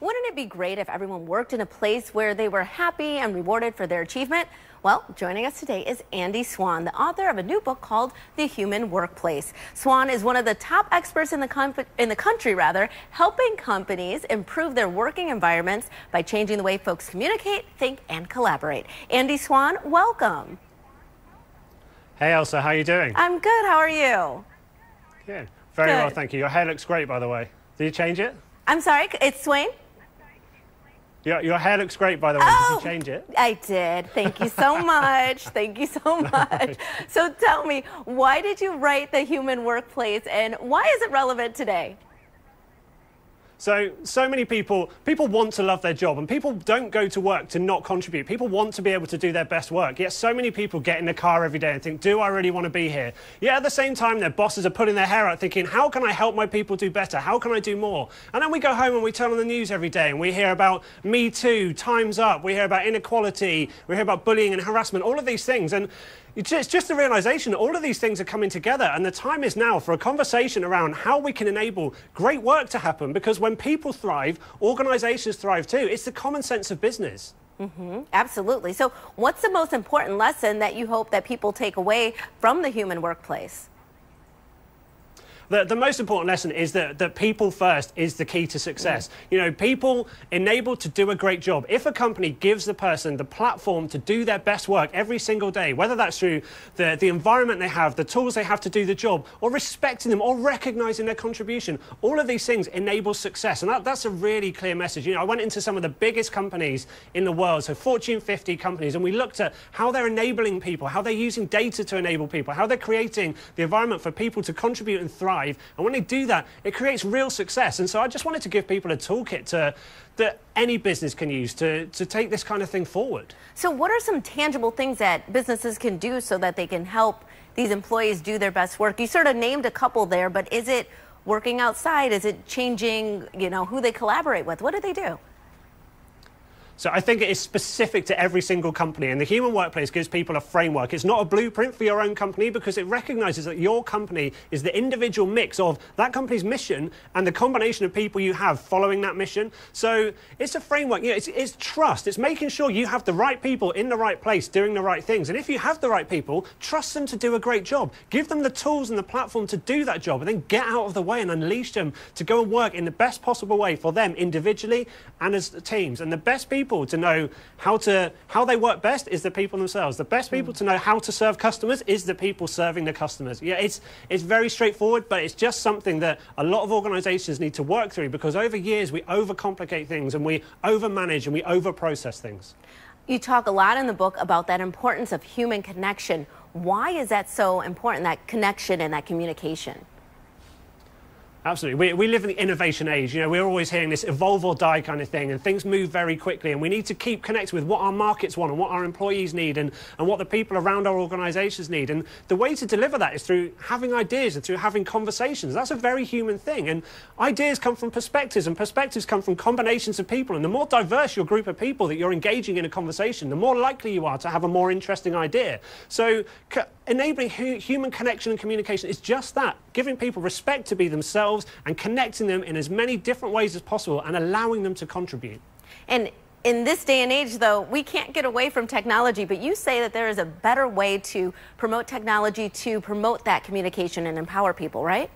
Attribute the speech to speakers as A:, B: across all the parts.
A: Wouldn't it be great if everyone worked in a place where they were happy and rewarded for their achievement? Well, joining us today is Andy Swann, the author of a new book called The Human Workplace. Swann is one of the top experts in the country, helping companies improve their working environments by changing the way folks communicate, think, and collaborate. Andy Swann, welcome.
B: Hey, Elsa, how are you doing?
A: I'm good. How are you?
B: Good. Very well, thank you. Your hair looks great, by the way. Did you change it?
A: I'm sorry, it's Swain?
B: Your hair looks great, by the way.
A: Oh,
B: did you change it?
A: I did. Thank you so much. Thank you so much. So tell me, why did you write The Human Workplace, and why is it relevant today?
B: So many people want to love their job, and people don't go to work to not contribute. People want to be able to do their best work. Yet so many people get in the car every day and think, do I really want to be here? Yet at the same time, their bosses are pulling their hair out thinking, how can I help my people do better? How can I do more? And then we go home and we turn on the news every day and we hear about Me Too, Time's Up, we hear about inequality, we hear about bullying and harassment, all of these things. And it's just the realization that all of these things are coming together, and the time is now for a conversation around how we can enable great work to happen, because when people thrive, organizations thrive too. It's the common sense of business.
A: Absolutely. So what's the most important lesson that you hope that people take away from the human workplace?
B: The most important lesson is that people first is the key to success. You know, people enabled to do a great job. If a company gives the person the platform to do their best work every single day, whether that's through the environment they have, the tools they have to do the job, or respecting them, or recognizing their contribution, all of these things enable success. And that's a really clear message. You know, I went into some of the biggest companies in the world, so Fortune 50 companies, and we looked at how they're enabling people, how they're using data to enable people, how they're creating the environment for people to contribute and thrive. And when they do that, it creates real success. And so I just wanted to give people a toolkit that any business can use to take this kind of thing forward.
A: So what are some tangible things that businesses can do so that they can help these employees do their best work? You sort of named a couple there, but is it working outside? Is it changing, who they collaborate with? What do they do?
B: So I think it is specific to every single company, and the Human Workplace gives people a framework. It's not a blueprint for your own company, because it recognizes that your company is the individual mix of that company's mission and the combination of people you have following that mission. So it's a framework. It's trust. It's making sure you have the right people in the right place doing the right things. And if you have the right people, trust them to do a great job. Give them the tools and the platform to do that job, and then get out of the way and unleash them to go and work in the best possible way for them individually and as teams. And the best people to know how they work best is the people themselves. The best people to know how to serve customers is the people serving the customers. Yeah, it's very straightforward, but it's just something that a lot of organizations need to work through, because over years we overcomplicate things and we overmanage and we overprocess things.
A: You talk a lot in the book about that importance of human connection. Why is that so important, that connection and that communication?
B: Absolutely. We live in the innovation age. We're always hearing this evolve or die kind of thing, and things move very quickly, and we need to keep connected with what our markets want and what our employees need and what the people around our organizations need. And the way to deliver that is through having ideas and through having conversations. That's a very human thing. And ideas come from perspectives, and perspectives come from combinations of people. And the more diverse your group of people that you're engaging in a conversation, the more likely you are to have a more interesting idea. So enabling human connection and communication is just that, giving people respect to be themselves and connecting them in as many different ways as possible and allowing them to contribute.
A: And in this day and age, though, we can't get away from technology, but you say that there is a better way to promote technology to promote that communication and empower people, right?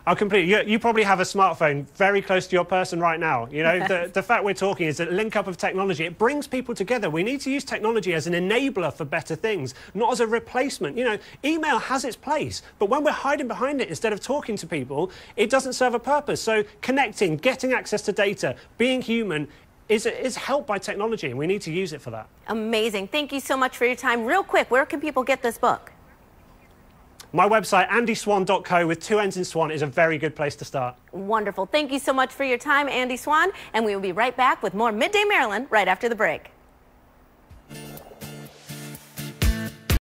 B: Oh, completely. You probably have a smartphone very close to your person right now. The fact we're talking is that link up of technology. It brings people together. We need to use technology as an enabler for better things, not as a replacement. Email has its place, but when we're hiding behind it instead of talking to people, it doesn't serve a purpose. So connecting, getting access to data, being human is helped by technology, and we need to use it for that.
A: Amazing. Thank you so much for your time. Real quick, where can people get this book?
B: My website, andyswann.co, with 2 N's in Swan, is a very good place to start.
A: Wonderful. Thank you so much for your time, Andy Swann, and we will be right back with more Midday Maryland right after the break.